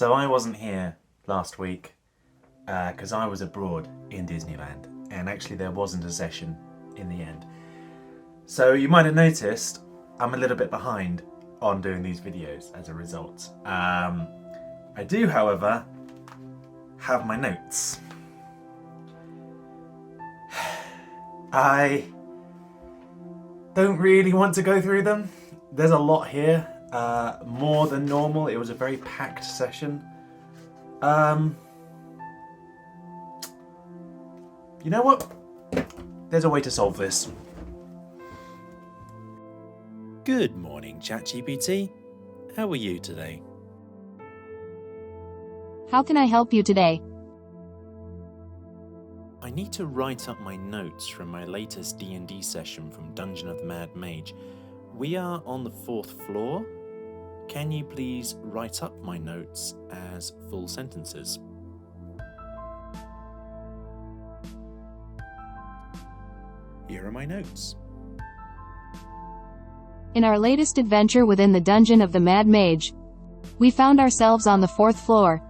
So I wasn't here last week because I was abroad in Disneyland, and actually there wasn't a session in the end. So you might have noticed I'm a little bit behind on doing these videos as a result. I do, however, have my notes. I don't really want to go through them. There's a lot here, more than normal. It was a very packed session. You know what? There's a way to solve this. Good morning, ChatGPT. How are you today? How can I help you today? I need to write up my notes from my latest D&D session from Dungeon of the Mad Mage. We are on the 4th floor. Can you please write up my notes as full sentences? Here are my notes. In our latest adventure within the Dungeon of the Mad Mage, we found ourselves on the 4th floor,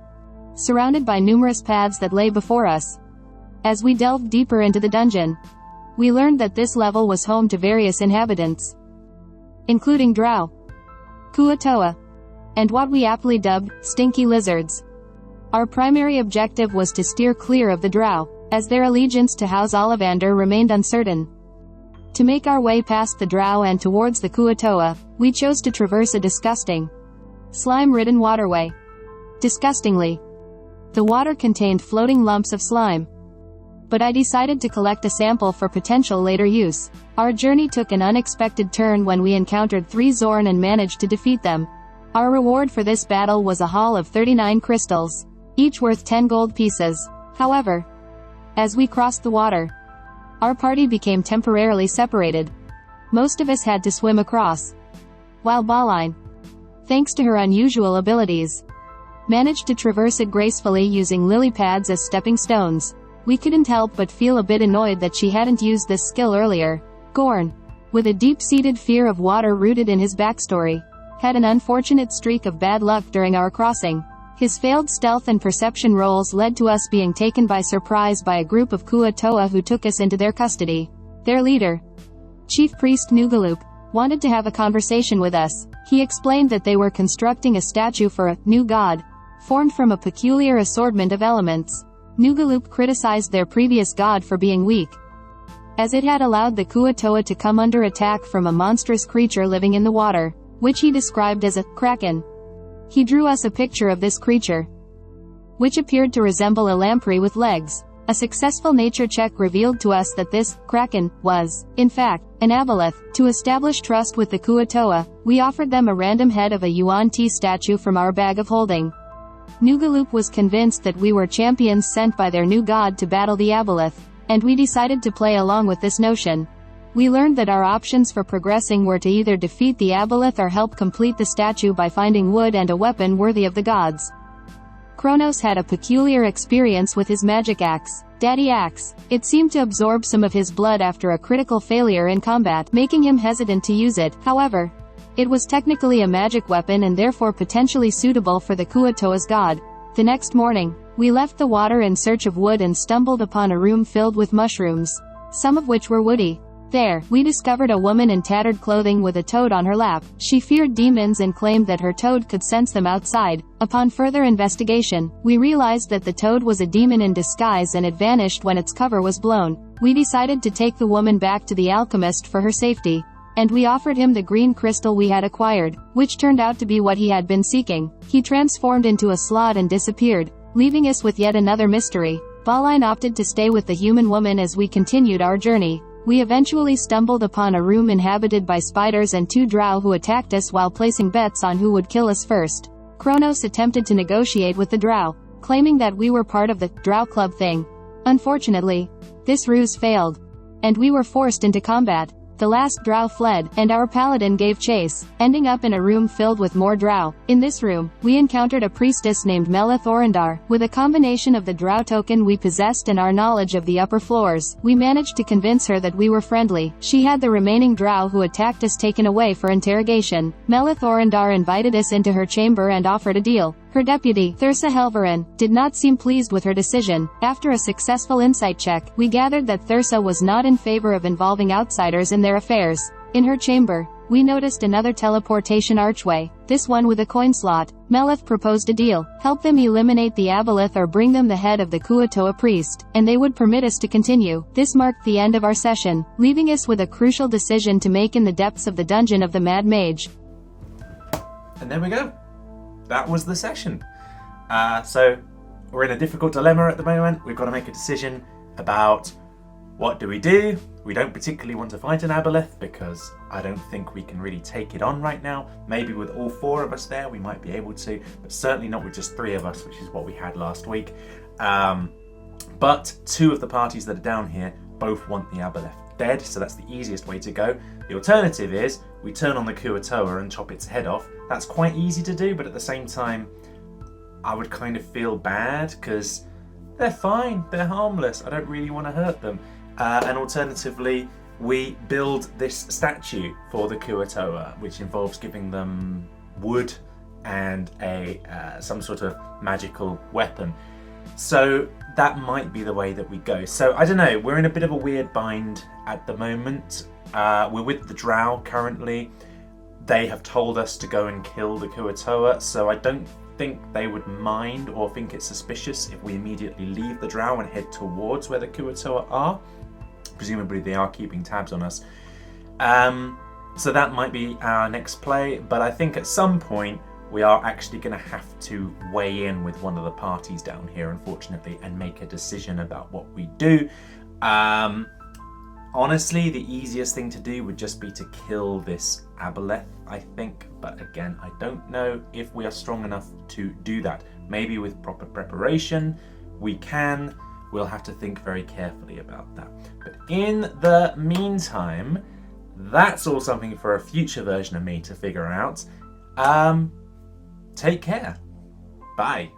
surrounded by numerous paths that lay before us. As we delved deeper into the dungeon, we learned that this level was home to various inhabitants, including drow, kuo-toa, and what we aptly dubbed stinky lizards. Our primary objective was to steer clear of the drow, as their allegiance to House Ollivander remained uncertain. To make our way past the drow and towards the kuo-toa, we chose to traverse a disgusting, slime-ridden waterway. Disgustingly, the water contained floating lumps of slime. But I decided to collect a sample for potential later use. Our journey took an unexpected turn when we encountered 3 Zorn and managed to defeat them. Our reward for this battle was a haul of 39 crystals, each worth 10 gold pieces. However, as we crossed the water, our party became temporarily separated. Most of us had to swim across, while Baline, thanks to her unusual abilities, managed to traverse it gracefully using lily pads as stepping stones. We couldn't help but feel a bit annoyed that she hadn't used this skill earlier. Gorn, with a deep-seated fear of water rooted in his backstory, had an unfortunate streak of bad luck during our crossing. His failed stealth and perception rolls led to us being taken by surprise by a group of kuo-toa who took us into their custody. Their leader, Chief Priest Nugaloop, wanted to have a conversation with us. He explained that they were constructing a statue for a new god, formed from a peculiar assortment of elements. Nugaloop criticized their previous god for being weak, as it had allowed the kuo-toa to come under attack from a monstrous creature living in the water, which he described as a kraken. He drew us a picture of this creature, which appeared to resemble a lamprey with legs. A successful nature check revealed to us that this kraken was, in fact, an aboleth. To establish trust with the kuo-toa, we offered them a random head of a yuan tea statue from our bag of holding. Nugaloop was convinced that we were champions sent by their new god to battle the aboleth, and we decided to play along with this notion. We learned that our options for progressing were to either defeat the aboleth or help complete the statue by finding wood and a weapon worthy of the gods. Kronos had a peculiar experience with his magic axe, Daddy Axe. It seemed to absorb some of his blood after a critical failure in combat, making him hesitant to use it. However, it was technically a magic weapon and therefore potentially suitable for the kuo-toa's god. The next morning, we left the water in search of wood and stumbled upon a room filled with mushrooms, some of which were woody. There, we discovered a woman in tattered clothing with a toad on her lap. She feared demons and claimed that her toad could sense them outside. Upon further investigation, we realized that the toad was a demon in disguise and it vanished when its cover was blown. We decided to take the woman back to the alchemist for her safety, and we offered him the green crystal we had acquired, which turned out to be what he had been seeking. He transformed into a sloth and disappeared, leaving us with yet another mystery. Baline opted to stay with the human woman as we continued our journey. We eventually stumbled upon a room inhabited by spiders and 2 drow who attacked us while placing bets on who would kill us first. Kronos attempted to negotiate with the drow, claiming that we were part of the drow club thing. Unfortunately, this ruse failed, and we were forced into combat. The last drow fled, and our paladin gave chase, ending up in a room filled with more drow. In this room, we encountered a priestess named Melith. With a combination of the drow token we possessed and our knowledge of the upper floors, we managed to convince her that we were friendly. She had the remaining drow who attacked us taken away for interrogation. Melith invited us into her chamber and offered a deal. Her deputy, Thursa Helverin, did not seem pleased with her decision. After a successful insight check, we gathered that Thursa was not in favor of involving outsiders in their affairs. In her chamber, we noticed another teleportation archway, this one with a coin slot. Melith proposed a deal: help them eliminate the aboleth or bring them the head of the Kuatoa priest, and they would permit us to continue. This marked the end of our session, leaving us with a crucial decision to make in the depths of the dungeon of the Mad Mage. And there we go. That was the session. So we're in a difficult dilemma at the moment. We've got to make a decision about what do we do. We don't particularly want to fight an aboleth because I don't think we can really take it on right now. Maybe with all 4 of us there we might be able to, but certainly not with just 3 of us, which is what we had last week. But 2 of the parties that are down here both want the aboleth dead, so that's the easiest way to go. The alternative is we turn on the Kuatoa and chop its head off. That's quite easy to do, but at the same time I would kind of feel bad because they're fine, they're harmless, I don't really want to hurt them. And alternatively, we build this statue for the Kuatoa, which involves giving them wood and some sort of magical weapon. So that might be the way that we go. So I don't know, we're in a bit of a weird bind at the moment. We're with the Drow currently. They have told us to go and kill the Kuatoa, so I don't think they would mind or think it's suspicious if we immediately leave the Drow and head towards where the Kuatoa are. Presumably they are keeping tabs on us. So that might be our next play, but I think at some point we are actually going to have to weigh in with one of the parties down here, unfortunately, and make a decision about what we do. Honestly, the easiest thing to do would just be to kill this aboleth, I think. But again, I don't know if we are strong enough to do that. Maybe with proper preparation, we can. We'll have to think very carefully about that. But in the meantime, that's all something for a future version of me to figure out. Take care. Bye.